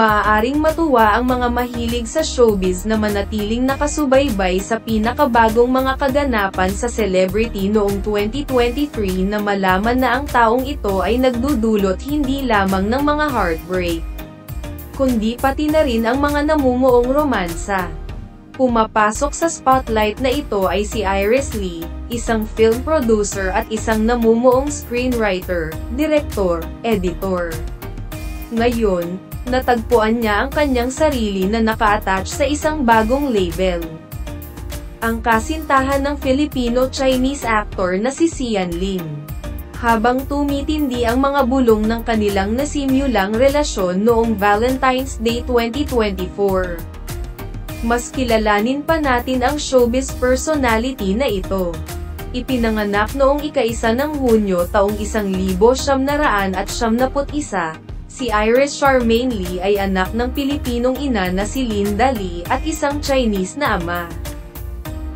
Maaaring matuwa ang mga mahilig sa showbiz na manatiling nakasubaybay sa pinakabagong mga kaganapan sa celebrity noong 2023 na malaman na ang taong ito ay nagdudulot hindi lamang ng mga heartbreak, kundi pati na rin ang mga namumuong romansa. Pumapasok sa spotlight na ito ay si Iris Lee, isang film producer at isang namumuong screenwriter, direktor, editor. Ngayon, natagpuan niya ang kanyang sarili na naka-attach sa isang bagong label. Ang kasintahan ng Filipino-Chinese actor na si Sian Lim. Habang tumitindi ang mga bulong ng kanilang nasimulang relasyon noong Valentine's Day 2024. Mas kilalanin pa natin ang showbiz personality na ito. Ipinanganak noong ika-1 ng Hunyo taong 1971, si Iris Charmaine Lee ay anak ng Pilipinong ina na si Linda Lee at isang Chinese na ama.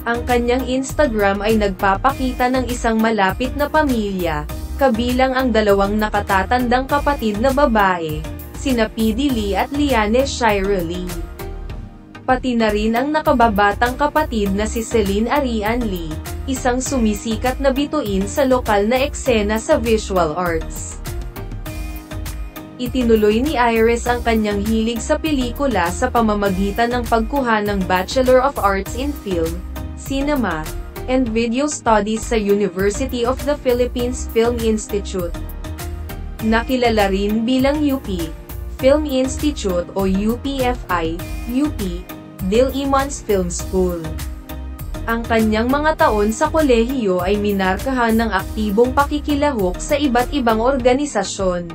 Ang kanyang Instagram ay nagpapakita ng isang malapit na pamilya, kabilang ang dalawang nakatatandang kapatid na babae, sina Pidi Lee at Liane Shira Lee. Pati na rin ang nakababatang kapatid na si Celine Arian Lee, isang sumisikat na bituin sa lokal na eksena sa visual arts. Itinuloy ni Iris ang kanyang hilig sa pelikula sa pamamagitan ng pagkuha ng Bachelor of Arts in Film, Cinema, and Video Studies sa University of the Philippines Film Institute. Nakilala rin bilang UP Film Institute o UPFI, UP, Diliman's Film School. Ang kanyang mga taon sa kolehiyo ay minarkahan ng aktibong pakikilahok sa iba't ibang organisasyon.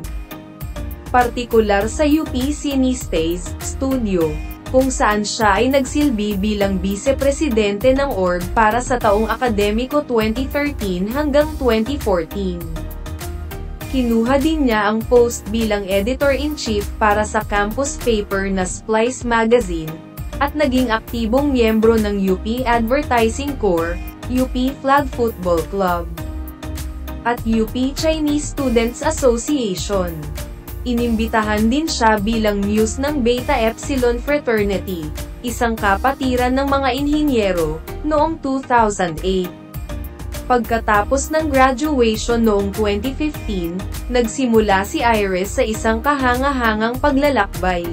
Partikular sa UP Cinestays Studio, kung saan siya ay nagsilbi bilang vice-presidente ng org para sa taong akademiko 2013 hanggang 2014. Kinuha din niya ang post bilang editor-in-chief para sa campus paper na Splice Magazine, at naging aktibong miyembro ng UP Advertising Corps, UP Flag Football Club, at UP Chinese Students Association. Inimbitahan din siya bilang muse ng Beta Epsilon Fraternity, isang kapatiran ng mga inhinyero, noong 2008. Pagkatapos ng graduation noong 2015, nagsimula si Iris sa isang kahanga-hangang paglalakbay,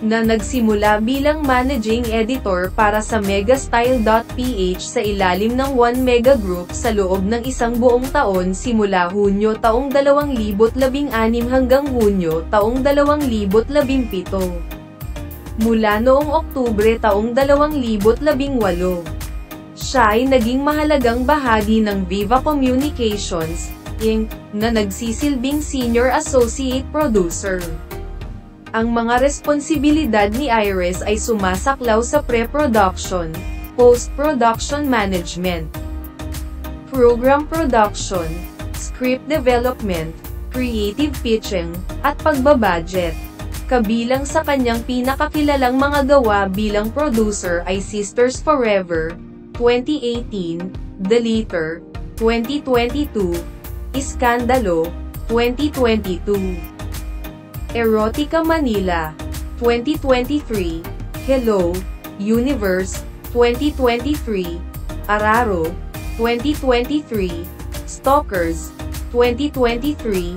na nagsimula bilang managing editor para sa Megastyle.ph sa ilalim ng One Mega Group sa loob ng isang buong taon simula Hunyo taong 2016 hanggang Hunyo taong 2017. Mula noong Oktubre taong 2018, siya ay naging mahalagang bahagi ng Viva Communications, Inc., na nagsisilbing Senior Associate Producer. Ang mga responsibilidad ni Iris ay sumasaklaw sa pre-production, post-production management, program production, script development, creative pitching, at pagbabudget. Kabilang sa kanyang pinakakilalang mga gawa bilang producer ay Sisters Forever, 2018, The Leader, 2022, Iskandalo, 2022. Erotica Manila, 2023, Hello, Universe, 2023, Araro, 2023, Stalkers, 2023,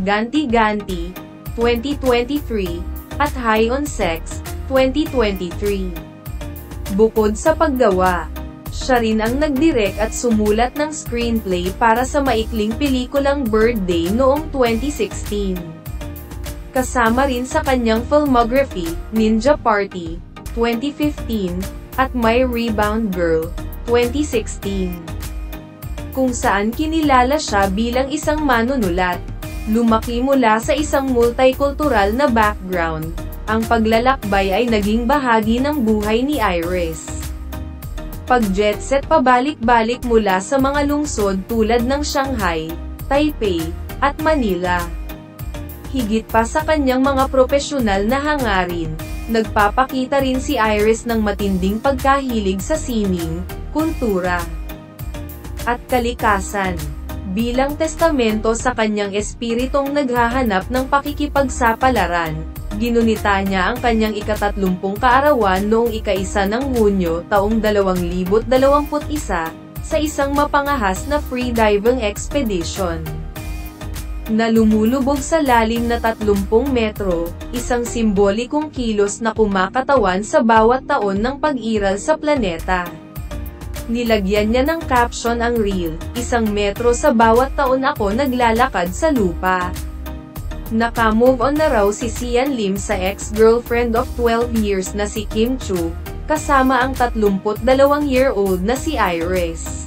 Ganti Ganti, 2023, at High on Sex, 2023. Bukod sa paggawa, siya rin ang nagdirect at sumulat ng screenplay para sa maikling pelikulang Birthday noong 2016. Kasama rin sa kanyang filmography, Ninja Party, 2015, at My Rebound Girl, 2016. Kung saan kinilala siya bilang isang manunulat. Lumaki mula sa isang multicultural na background, ang paglalakbay ay naging bahagi ng buhay ni Iris. Pag-jetset pabalik-balik mula sa mga lungsod tulad ng Shanghai, Taipei, at Manila. Higit pa sa kanyang mga propesyonal na hangarin, nagpapakita rin si Iris ng matinding pagkahilig sa sining, kultura, at kalikasan. Bilang testamento sa kanyang espiritong naghahanap ng pakikipagsapalaran, Ginunita niya ang kanyang ika-30 kaarawan noong ika-1 ng Hunyo taong 2021 sa isang mapangahas na free-diving expedition na lumulubog sa lalim na 30 metro, isang simbolikong kilos na kumakatawan sa bawat taon ng pag-iral sa planeta. Nilagyan niya ng caption ang reel, 1 metro sa bawat taon ako naglalakad sa lupa. Naka-move on na raw si Sian Lim sa ex-girlfriend of 12 years na si Kim Chu, kasama ang 32-year-old na si Iris.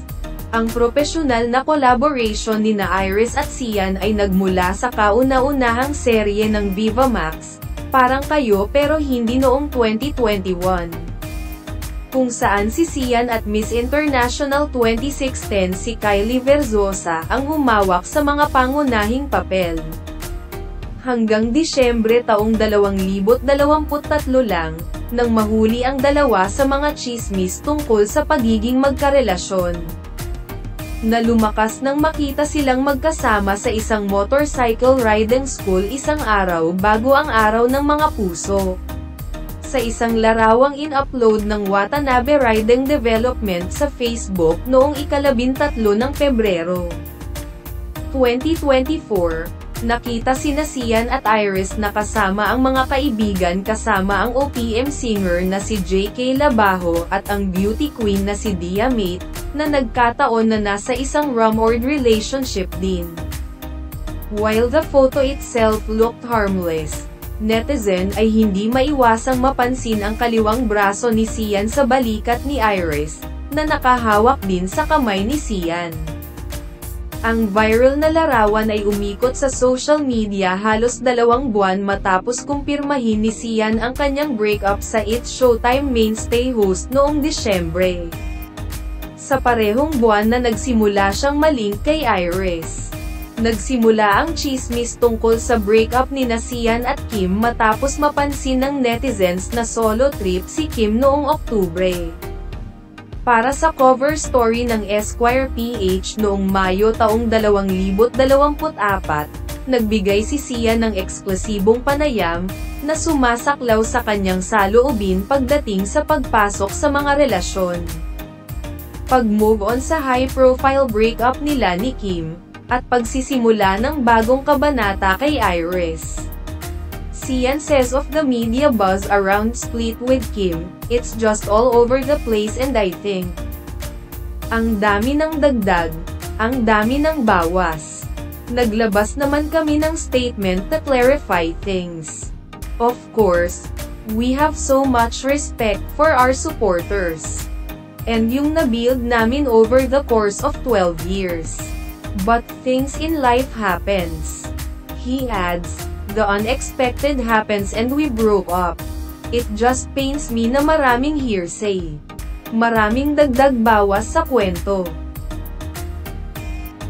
Ang propesyonal na collaboration nina Iris at Sian ay nagmula sa kauna-unahang serye ng Viva Max, Parang Kayo pero Hindi noong 2021. Kung saan si Sian at Miss International 2016 si Kylie Verzosa ang humawak sa mga pangunahing papel. Hanggang Disyembre taong 2023 lang, nang mahuli ang dalawa sa mga tsismis tungkol sa pagiging magkarelasyon. Na lumakas nang makita silang magkasama sa isang motorcycle riding school isang araw bago ang Araw ng Mga Puso. Sa isang larawang in-upload ng Watanabe Riding Development sa Facebook noong ika-13 ng Pebrero 2024, nakita sina Sian at Iris na kasama ang mga kaibigan kasama ang OPM singer na si JK Labajo at ang beauty queen na si Dia Mate, na nagkataon na nasa isang rumored relationship din. While the photo itself looked harmless, netizen ay hindi maiwasang mapansin ang kaliwang braso ni Sian sa balikat ni Iris, na nakahawak din sa kamay ni Sian. Ang viral na larawan ay umikot sa social media halos 2 buwan matapos kumpirmahin ni Sian ang kanyang breakup sa It's Showtime mainstay host noong Disyembre. Sa parehong buwan na nagsimula siyang malink kay Iris. Nagsimula ang chismis tungkol sa breakup ni Sian at Kim matapos mapansin ng netizens na solo trip si Kim noong Oktubre. Para sa cover story ng Esquire PH noong Mayo taong 2024, nagbigay si Sian ng eksklusibong panayam, na sumasaklaw sa kanyang saloobin pagdating sa pagpasok sa mga relasyon. Pag-move on sa high-profile breakup nila ni Kim, at pagsisimula ng bagong kabanata kay Iris. Sian says of the media buzz around split with Kim, "It's just all over the place and I think ang dami ng dagdag, ang dami ng bawas. Naglabas naman kami ng statement to clarify things. Of course, we have so much respect for our supporters. And yung na-build namin over the course of 12 years. But things in life happens." He adds, "The unexpected happens and we broke up. It just pains me na maraming hearsay. Maraming dagdag bawas sa kwento."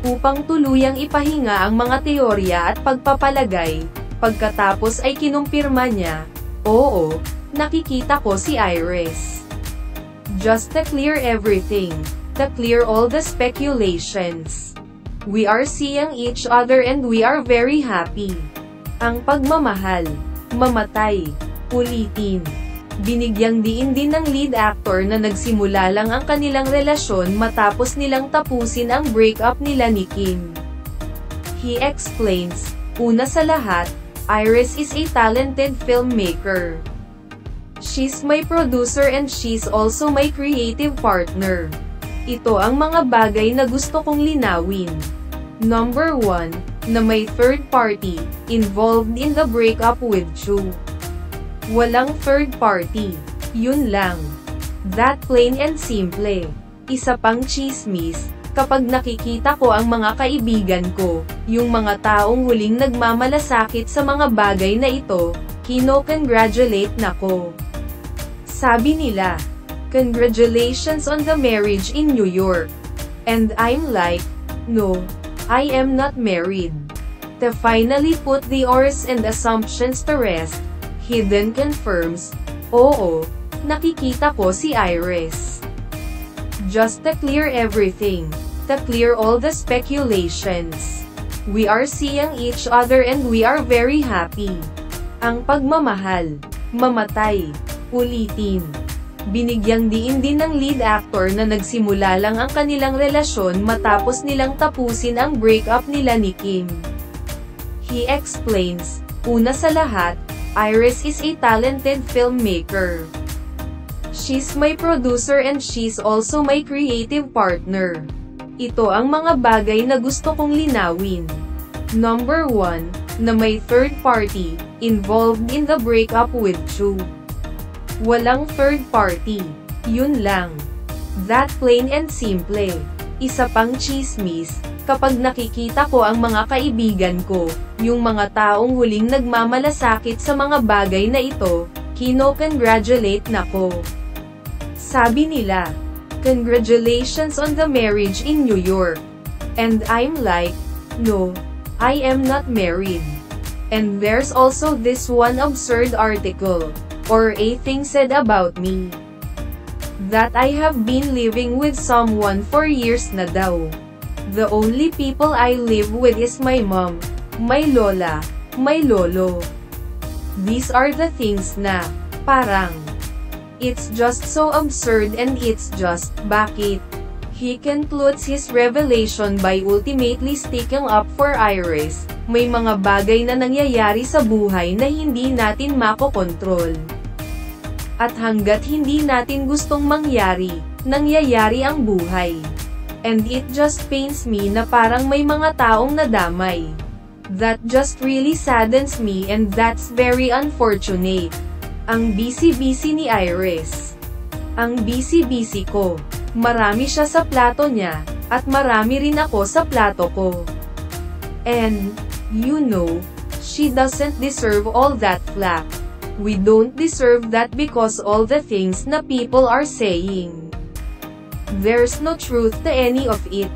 Upang tuluyang ipahinga ang mga teorya at pagpapalagay, pagkatapos ay kinumpirma niya, "Oo, nakikita ko si Iris. Just to clear everything, to clear all the speculations. We are seeing each other and we are very happy." Ang pagmamahal, mamatay, ulitin. Binigyang diin din ng lead actor na nagsimula lang ang kanilang relasyon matapos nilang tapusin ang breakup nila ni Kim. He explains, "Una sa lahat, Iris is a talented filmmaker. She's my producer and she's also my creative partner. Ito ang mga bagay na gusto kong linawin. Number 1, na may third party involved in the breakup with Chu. Walang third party. Yun lang. That plain and simple. Isa pang chismis, kapag nakikita ko ang mga kaibigan ko, yung mga taong huling nagmamalasakit sa mga bagay na ito, kino-congratulate na ko. Sabi nila, "Congratulations on the marriage in New York." And I'm like, "No, I am not married." To finally put the oars and assumptions to rest, he then confirms, "Oo, nakikita ko si Iris. Just to clear everything, to clear all the speculations. We are seeing each other and we are very happy." Ang pagmamahal. Mamatay. Ulitin. Binigyang diin din ng lead actor na nagsimula lang ang kanilang relasyon matapos nilang tapusin ang breakup nila ni Kim. He explains, una sa lahat, Iris is a talented filmmaker. She's my producer and she's also my creative partner. Ito ang mga bagay na gusto kong linawin. Number 1, na may third party involved in the breakup with Chu. Walang third party. Yun lang. That plain and simple. Isa pang chismis, kapag nakikita ko ang mga kaibigan ko, yung mga taong huling nagmamalasakit sa mga bagay na ito, kino-congratulate na ko. Sabi nila, congratulations on the marriage in New York. And I'm like, no, I am not married. And there's also this one absurd article, or a thing said about me, that I have been living with someone for years na daw. The only people I live with is my mom, my lola, my lolo. These are the things na, parang, it's just so absurd and it's just, bakit? He concludes his revelation by ultimately sticking up for Iris. May mga bagay na nangyayari sa buhay na hindi natin makokontrol. At hanggat hindi natin gustong mangyari, nangyayari ang buhay. And it just pains me na parang may mga taong nadamay. That just really saddens me and that's very unfortunate. Ang busy-busy ni Iris. Ang busy-busy ko. Marami siya sa plato niya, at marami rin ako sa plato ko. And, you know, she doesn't deserve all that flack. We don't deserve that because all the things na people are saying. There's no truth to any of it.